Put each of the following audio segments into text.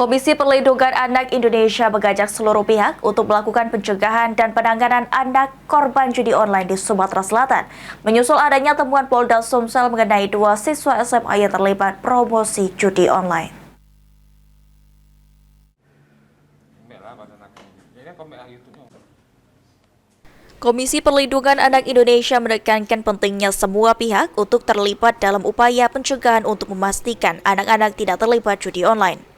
Komisi Perlindungan Anak Indonesia mengajak seluruh pihak untuk melakukan pencegahan dan penanganan anak korban judi online di Sumatera Selatan, menyusul adanya temuan Polda Sumsel mengenai 2 siswa SMA yang terlibat promosi judi online. Komisi Perlindungan Anak Indonesia menekankan pentingnya semua pihak untuk terlibat dalam upaya pencegahan untuk memastikan anak-anak tidak terlibat judi online.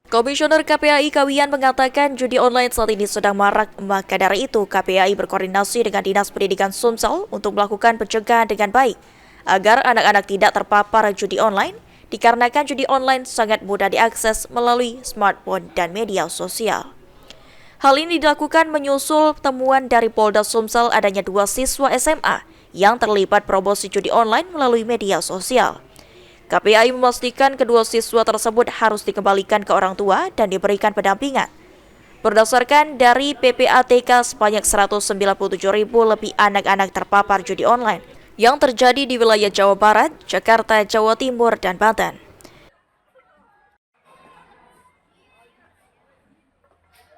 Komisioner KPAI Kawian mengatakan judi online saat ini sedang marak, maka dari itu KPAI berkoordinasi dengan Dinas Pendidikan Sumsel untuk melakukan pencegahan dengan baik, agar anak-anak tidak terpapar judi online, dikarenakan judi online sangat mudah diakses melalui smartphone dan media sosial. Hal ini dilakukan menyusul temuan dari Polda Sumsel adanya 2 siswa SMA yang terlibat promosi judi online melalui media sosial. KPAI memastikan kedua siswa tersebut harus dikembalikan ke orang tua dan diberikan pendampingan. Berdasarkan dari PPATK, sebanyak 197.000 lebih anak-anak terpapar judi online yang terjadi di wilayah Jawa Barat, Jakarta, Jawa Timur, dan Banten.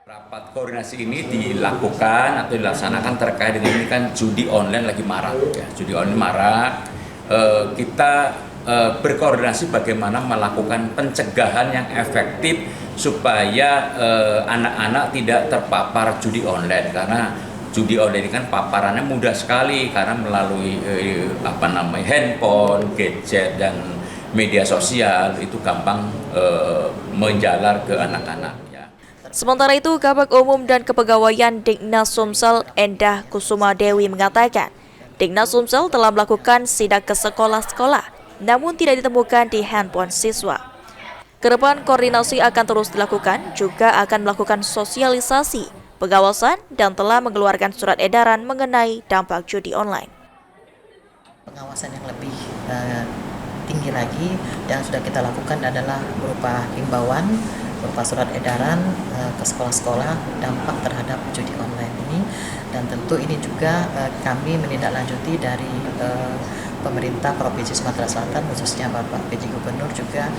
Rapat koordinasi ini dilakukan atau dilaksanakan terkait dengan ini kan judi online lagi marak. Ya. Judi online marak, kita berkoordinasi bagaimana melakukan pencegahan yang efektif supaya anak-anak tidak terpapar judi online, karena judi online ini kan paparannya mudah sekali karena melalui handphone, gadget, dan media sosial itu gampang menjalar ke anak-anak. Sementara itu, Kabag Umum dan Kepegawaian Dignas Sumsel Endah Kusuma Dewi mengatakan, Dignas Sumsel telah melakukan sidak ke sekolah-sekolah, namun tidak ditemukan di handphone siswa. Kedepan koordinasi akan terus dilakukan, juga akan melakukan sosialisasi, pengawasan, dan telah mengeluarkan surat edaran mengenai dampak judi online. Pengawasan yang lebih tinggi lagi yang sudah kita lakukan adalah berupa himbauan, berupa surat edaran ke sekolah-sekolah dampak terhadap judi online ini, dan tentu ini juga kami menindaklanjuti dari pemerintah Provinsi Sumatera Selatan, khususnya Bapak PJ Gubernur juga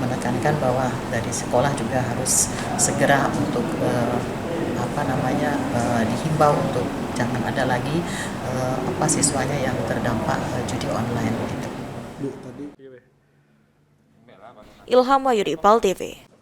menekankan bahwa dari sekolah juga harus segera untuk dihimbau untuk jangan ada lagi siswanya yang terdampak judi online. Ilham Mayuri, PAL TV.